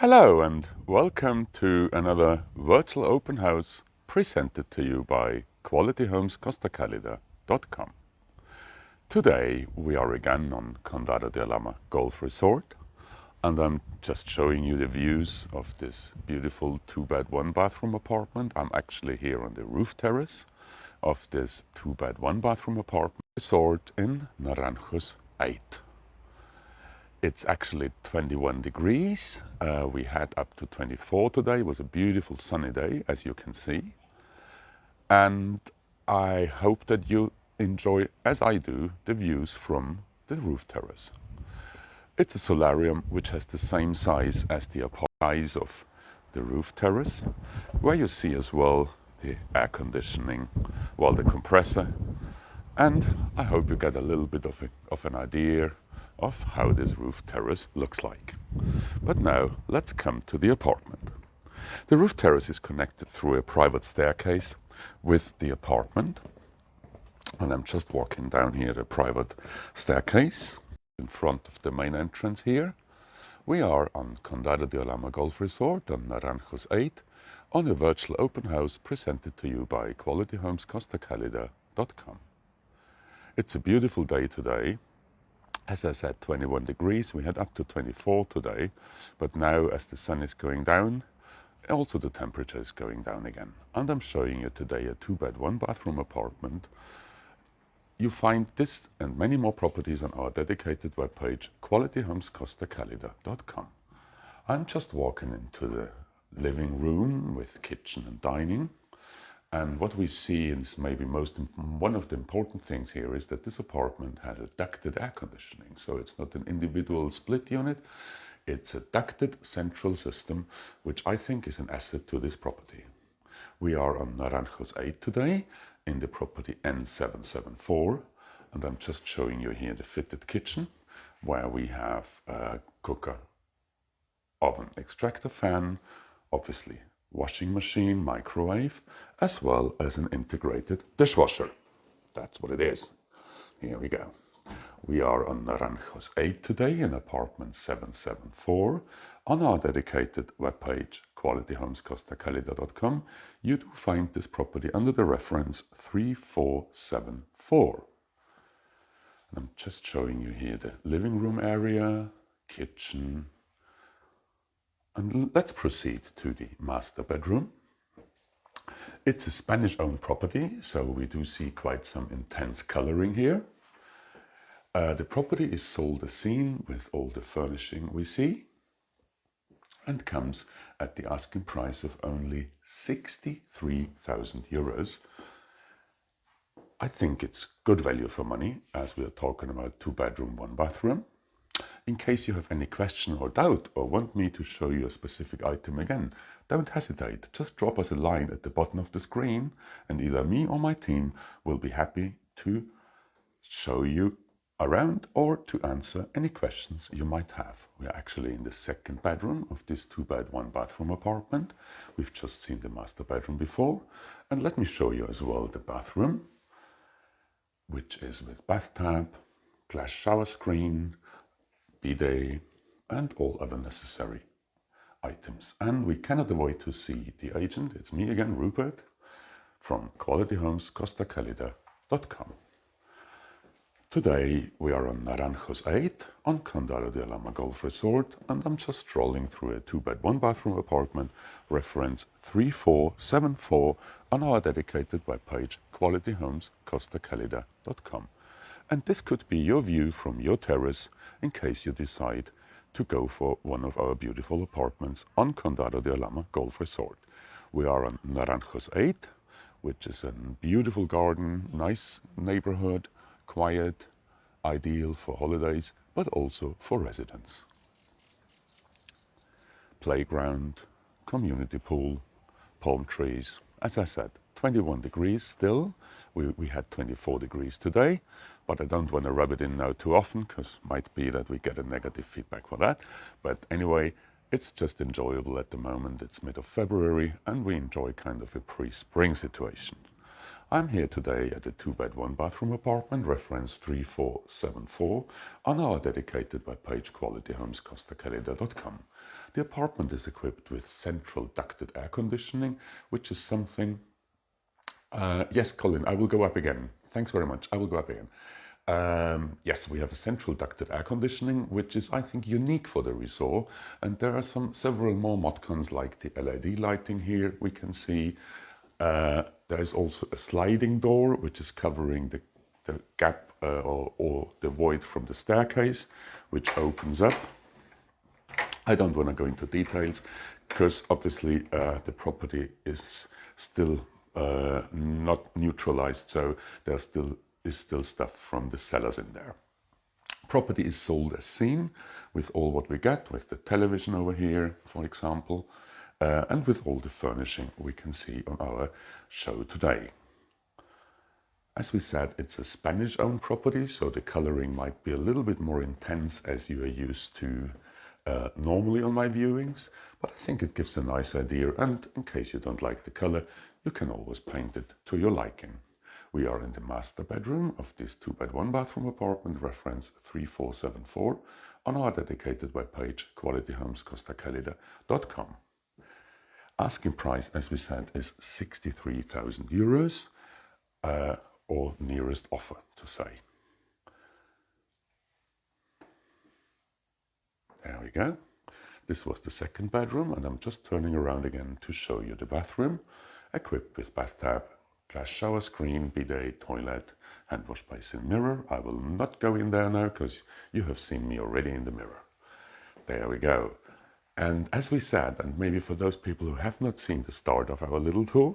Hello and welcome to another virtual open house presented to you by qualityhomescostacalida.com. Today we are again on Condado de Alhama Golf Resort, and I'm just showing you the views of this beautiful 2-bed 1-bathroom apartment. I'm actually here on the roof terrace of this 2-bed 1-bathroom apartment resort in Naranjos 8. It's actually 21 degrees. We had up to 24 today. It was a beautiful sunny day, as you can see. And I hope that you enjoy, as I do, the views from the roof terrace. It's a solarium which has the same size as the size of the roof terrace, where you see as well the air conditioning, well, the compressor. And I hope you get a little bit of an idea of how this roof terrace looks like. But now let's come to the apartment. The roof terrace is connected through a private staircase with the apartment, and I'm just walking down here the private staircase in front of the main entrance here. We are on Condado de Alhama Golf Resort on Naranjos 8 on a virtual open house presented to you by qualityhomescostacalida.com. It's a beautiful day today. As I said, 21 degrees. We had up to 24 today, but now as the sun is going down, also the temperature is going down again. And I'm showing you today a 2-bed 1-bathroom apartment. You find this and many more properties on our dedicated webpage, qualityhomescostacalida.com. I'm just walking into the living room with kitchen and dining. And what we see is maybe one of the important things here is that this apartment has a ducted air conditioning. So it's not an individual split unit. It's a ducted central system, which I think is an asset to this property. We are on Naranjos 8 today in the property N774. And I'm just showing you here the fitted kitchen, where we have a cooker, oven, extractor fan, obviously washing machine, microwave, as well as an integrated dishwasher. That's what it is. Here we go. We are on Naranjos 8 today in apartment 774. On our dedicated webpage, qualityhomescostacalida.com, you do find this property under the reference 3474. And I'm just showing you here the living room area, kitchen, and let's proceed to the master bedroom. It's a Spanish-owned property, so we do see quite some intense coloring here. The property is sold as seen with all the furnishing we see, and comes at the asking price of only 63,000 euros. I think it's good value for money, as we are talking about 2-bedroom, 1-bathroom. In case you have any question or doubt or want me to show you a specific item again, don't hesitate. Just drop us a line at the bottom of the screen and either me or my team will be happy to show you around or to answer any questions you might have. We are actually in the second bedroom of this 2-bed 1-bathroom apartment. We've just seen the master bedroom before, and let me show you as well the bathroom, which is with bathtub, glass shower screen, bidet, and all other necessary items. And we cannot avoid to see the agent. It's me again, Rupert, from qualityhomescostacalida.com. Today we are on Naranjos 8 on Condado de Alhama Golf Resort, and I'm just strolling through a 2-bed 1-bathroom apartment, reference 3474, on our dedicated webpage, qualityhomescostacalida.com. And this could be your view from your terrace in case you decide to go for one of our beautiful apartments on Condado de Alhama Golf Resort. We are on Naranjos 8, which is a beautiful garden, nice neighborhood, quiet, ideal for holidays, but also for residents. Playground, community pool, palm trees. As I said, 21 degrees still. We had 24 degrees today, but I don't want to rub it in now too often, because might be that we get a negative feedback for that. But anyway, it's just enjoyable at the moment. It's mid of February, and we enjoy kind of a pre-spring situation. I'm here today at a 2-bed 1-bathroom apartment, reference 3474, on our dedicated webpage qualityhomescostacalida.com. The apartment is equipped with central ducted air conditioning, which is something... yes, Colin, I will go up again. Thanks very much. I will go up again. Yes, we have a central ducted air conditioning, which is, I think, unique for the resort. And there are several more mod-cons like the LED lighting here we can see. There is also a sliding door, which is covering the gap or the void from the staircase, which opens up. I don't want to go into details because obviously the property is still not neutralized, so there is still stuff from the cellars in there. Property is sold as seen, with all what we get, with the television over here, for example, and with all the furnishing we can see on our show today. As we said, it's a Spanish-owned property, so the coloring might be a little bit more intense as you are used to normally on my viewings, but I think it gives a nice idea, and in case you don't like the color, you can always paint it to your liking. We are in the master bedroom of this 2-bed 1-bathroom apartment, reference 3474, on our dedicated webpage qualityhomescostacalida.com. Asking price, as we said, is 63,000 euros, or nearest offer to say. There we go. This was the second bedroom, and I'm just turning around again to show you the bathroom, equipped with bathtub, glass shower screen, bidet, toilet, hand wash basin, mirror. I will not go in there now because you have seen me already in the mirror. There we go. And as we said, and maybe for those people who have not seen the start of our little tour,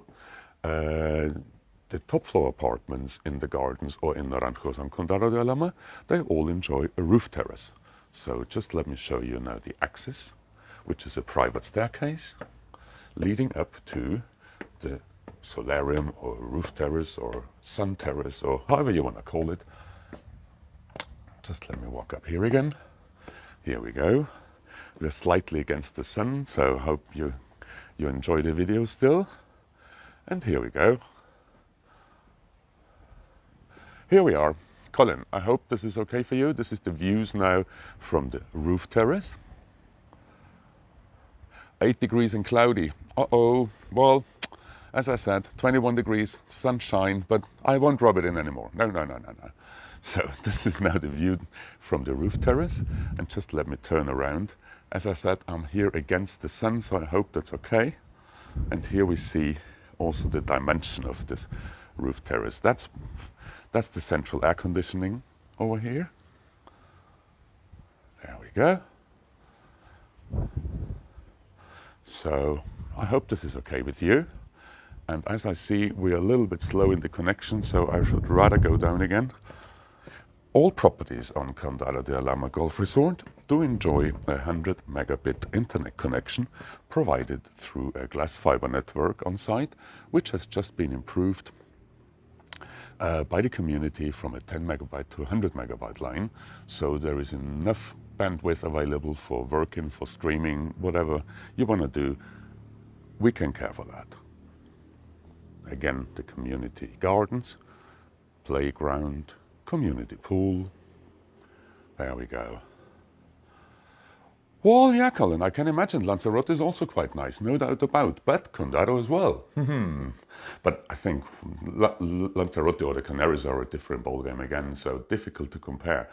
the top floor apartments in the gardens or in Naranjos and Condado de Alhama, they all enjoy a roof terrace. So just let me show you now the access, which is a private staircase leading up to the solarium or roof terrace or sun terrace or however you want to call it. Just let me walk up here again. Here we go. We're slightly against the sun, so hope you enjoy the video still. And here we go. Here we are. Colin, I hope this is okay for you. This is the views now from the roof terrace. 8 degrees and cloudy. Uh-oh. Well, as I said, 21 degrees, sunshine, but I won't rub it in anymore. No. So this is now the view from the roof terrace. And just let me turn around. As I said, I'm here against the sun, so I hope that's okay. And here we see also the dimension of this roof terrace. That's the central air conditioning over here. There we go. So I hope this is okay with you. And as I see, we're a little bit slow in the connection, so I should rather go down again. All properties on Condado de Alhama Golf Resort do enjoy a 100 megabit internet connection provided through a glass fiber network on site, which has just been improved by the community from a 10 megabyte to 100 megabyte line. So there is enough bandwidth available for working, for streaming, whatever you want to do, we can care for that. Again, the community gardens, playground, community pool. There we go. Well, yeah, Colin, I can imagine Lanzarote is also quite nice, no doubt about, but Condado as well. But I think Lanzarote or the Canaries are a different ballgame again, so difficult to compare.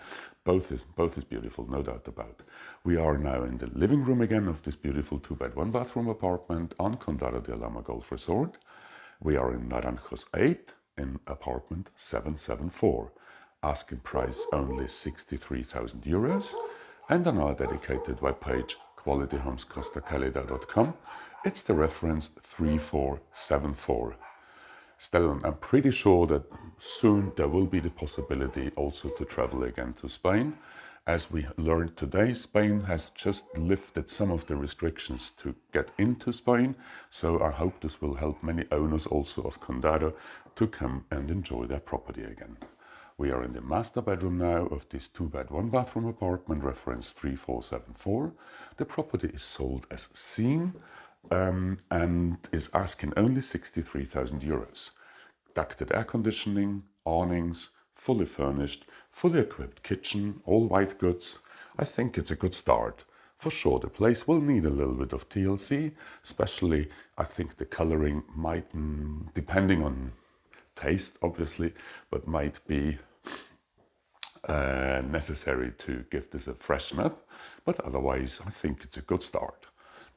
Both is beautiful, no doubt about. We are now in the living room again of this beautiful 2-bed 1-bathroom apartment on Condado de Alhama Golf Resort. We are in Naranjos 8 in apartment 774. Asking price only 63,000 euros. And on our dedicated webpage, qualityhomescostacalida.com, it's the reference 3474. Stellan, I'm pretty sure that soon there will be the possibility also to travel again to Spain. As we learned today, Spain has just lifted some of the restrictions to get into Spain, so I hope this will help many owners also of Condado to come and enjoy their property again. We are in the master bedroom now of this 2-bed 1-bathroom apartment, reference 3474. The property is sold as seen and is asking only 63,000 euros. ducted air conditioning, awnings, fully furnished, fully equipped kitchen, all white goods. I think it's a good start. For sure, the place will need a little bit of TLC, especially I think the coloring might, depending on taste obviously, but might be necessary to give this a freshen up, but otherwise I think it's a good start.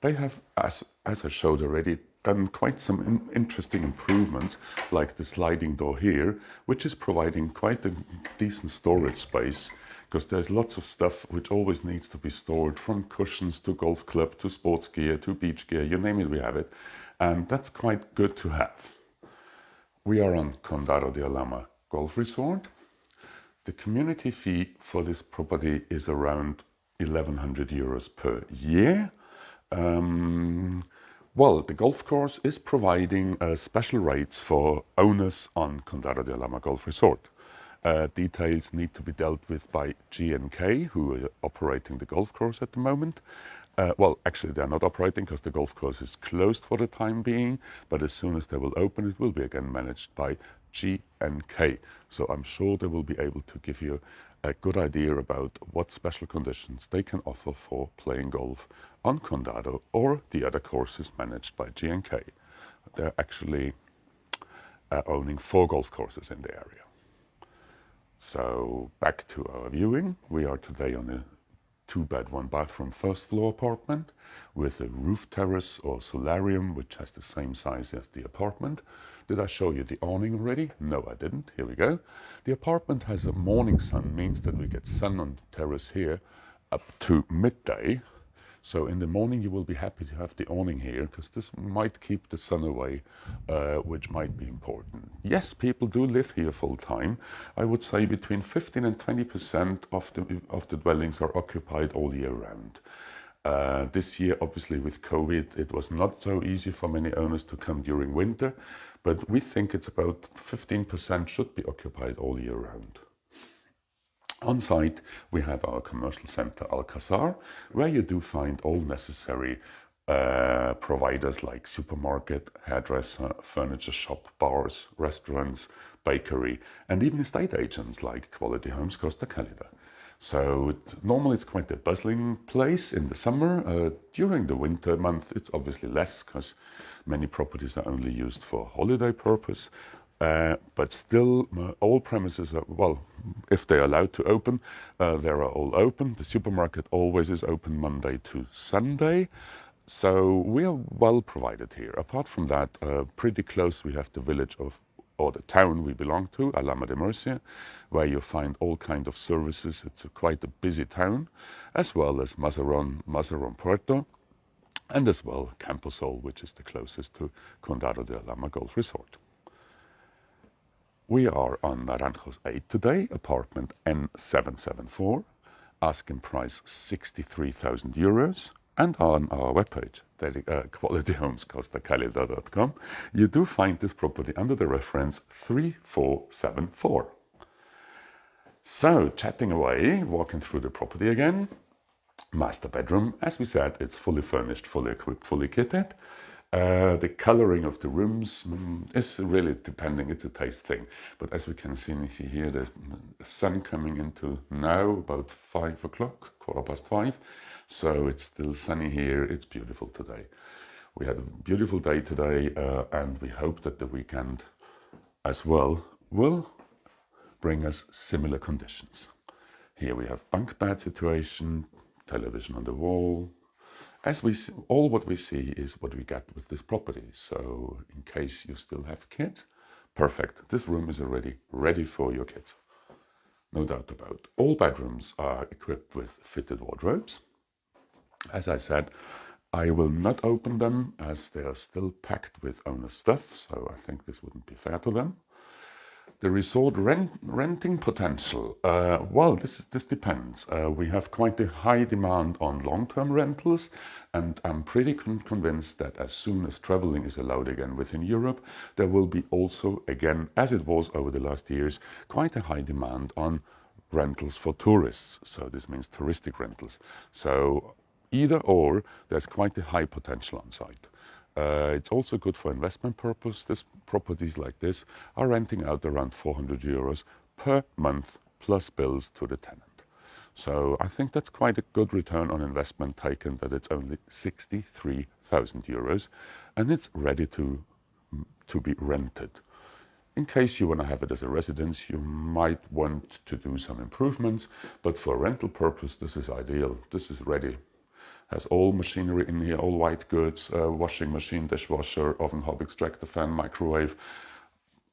They have, as I showed already, done quite some interesting improvements, like the sliding door here, which is providing quite a decent storage space, because there's lots of stuff which always needs to be stored, from cushions to golf club to sports gear to beach gear, you name it, we have it, and that's quite good to have. We are on Condado de Alhama Golf Resort. The community fee for this property is around 1,100 euros per year. Well, the golf course is providing special rates for owners on Condado de Alhama Golf Resort. Details need to be dealt with by G&K, who are operating the golf course at the moment. Well, actually, they're not operating because the golf course is closed for the time being, but as soon as they will open, it will be again managed by G&K. So I'm sure they will be able to give you a good idea about what special conditions they can offer for playing golf on Condado or the other courses managed by G&K. They're actually owning 4 golf courses in the area. So back to our viewing. We are today on a 2-bed, 1-bathroom first floor apartment with a roof terrace or solarium, which has the same size as the apartment. Did I show you the awning already? No, I didn't. Here we go. The apartment has a morning sun, means that we get sun on the terrace here up to midday. So in the morning you will be happy to have the awning here, because this might keep the sun away, which might be important. Yes, people do live here full time. I would say between 15 and 20% of the dwellings are occupied all year round. This year, obviously with COVID, it was not so easy for many owners to come during winter, but we think it's about 15% should be occupied all year round. On site, we have our commercial center Alcazar, where you do find all necessary providers like supermarket, hairdresser, furniture shop, bars, restaurants, bakery, and even estate agents like Quality Homes Costa Calida. So normally it's quite a bustling place in the summer. During the winter month, it's obviously less because many properties are only used for holiday purpose. But still, all premises are, well, if they're allowed to open, they are all open. The supermarket always is open Monday to Sunday. So we are well provided here. Apart from that, pretty close we have the village of, or the town we belong to, Alhama de Murcia, where you find all kinds of services. It's quite a busy town, as well as Mazaron Puerto, and as well Camposol, which is the closest to Condado de Alhama Golf Resort. We are on Naranjos 8 today, apartment N774, asking price 63,000 euros, and on our webpage, qualityhomescostacalida.com, you do find this property under the reference 3474. So, chatting away, walking through the property again. Master bedroom, as we said, it's fully furnished, fully equipped, fully kitted. The coloring of the rooms is really depending, it's a taste thing. But as we can see here, there's the sun coming into now, about 5 o'clock, 5:15. So it's still sunny here, it's beautiful today. We had a beautiful day today, and we hope that the weekend as well will bring us similar conditions. Here we have bunk bed situation, television on the wall. As we see, all what we see is what we get with this property. So in case you still have kids, perfect. This room is already ready for your kids. No doubt about it. All bedrooms are equipped with fitted wardrobes. As I said, I will not open them as they are still packed with owner stuff. So I think this wouldn't be fair to them. The resort renting potential, well, this depends. We have quite a high demand on long-term rentals, and I'm pretty convinced that as soon as traveling is allowed again within Europe, there will be also, again, as it was over the last years, quite a high demand on rentals for tourists. So this means touristic rentals. So either or, there's quite a high potential on site. It's also good for investment purpose. This properties like this are renting out around 400 euros per month plus bills to the tenant. So I think that's quite a good return on investment taken, that it's only 63,000 euros and it's ready to be rented. In case you want to have it as a residence, you might want to do some improvements, but for rental purpose, this is ideal. This is ready. Has all machinery in here, all white goods, washing machine, dishwasher, oven, hob extractor fan, microwave,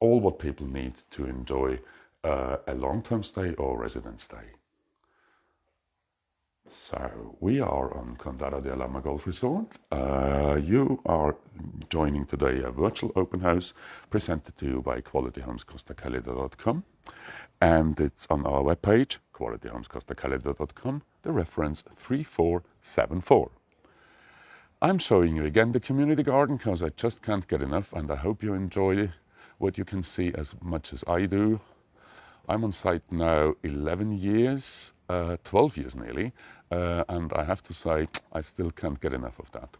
all what people need to enjoy a long-term stay or residence stay. So we are on Condado de Alhama Golf Resort. You are joining today a virtual open house presented to you by qualityhomescostacalida.com, and it's on our webpage, qualityhomescostacalida.com, the reference 3474. I'm showing you again the community garden because I just can't get enough, and I hope you enjoy what you can see as much as I do. I'm on site now 11 years, 12 years nearly, and I have to say I still can't get enough of that.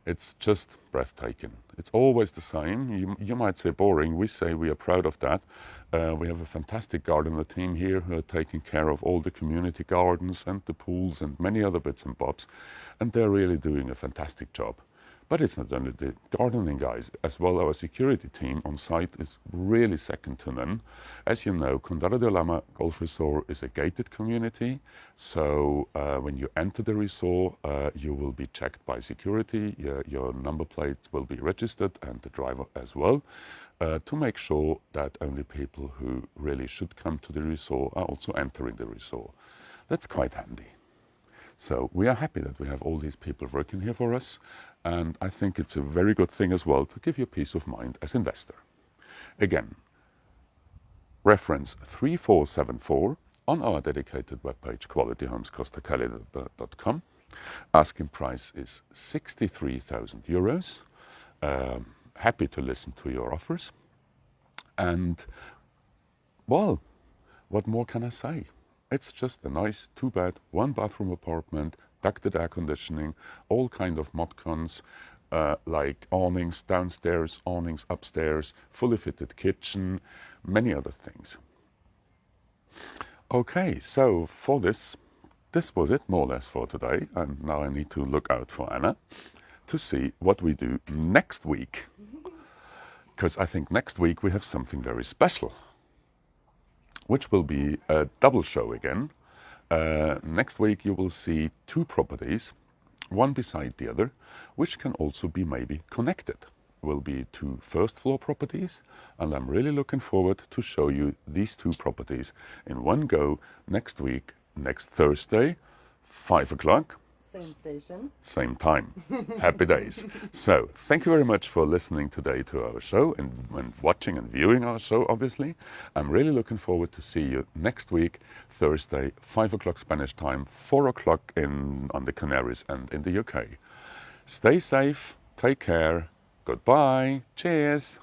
It's just breathtaking. It's always the same. You might say boring. We say we are proud of that. We have a fantastic gardener team here who are taking care of all the community gardens and the pools and many other bits and bobs, and they're really doing a fantastic job. But it's not only the gardening guys, as well our security team on site is really second to none. As you know, Condado de Alhama Golf Resort is a gated community, so when you enter the resort, you will be checked by security, your number plates will be registered and the driver as well, to make sure that only people who really should come to the resort are also entering the resort. That's quite handy. So we are happy that we have all these people working here for us, and I think it's a very good thing as well to give you peace of mind as investor. Again, reference 3474 on our dedicated webpage, qualityhomescostacalida.com. Asking price is 63,000 euros. Happy to listen to your offers. And, well, what more can I say? It's just a nice 2-bed, 1-bathroom apartment, ducted air conditioning, all kind of mod-cons, like awnings downstairs, awnings upstairs, fully fitted kitchen, many other things. Okay, so for this was it more or less for today, and now I need to look out for Anna to see what we do next week, because I think next week we have something very special, which will be a double show again. Next week you will see 2 properties, one beside the other, which can also be maybe connected. Will be 2 first-floor properties, and I'm really looking forward to show you these 2 properties in one go next week, next Thursday, 5 o'clock. Same station. Same time. Happy days. So, thank you very much for listening today to our show and watching and viewing our show, obviously. I'm really looking forward to see you next week, Thursday, 5 o'clock Spanish time, 4 o'clock on the Canaries and in the UK. Stay safe, take care, goodbye, cheers.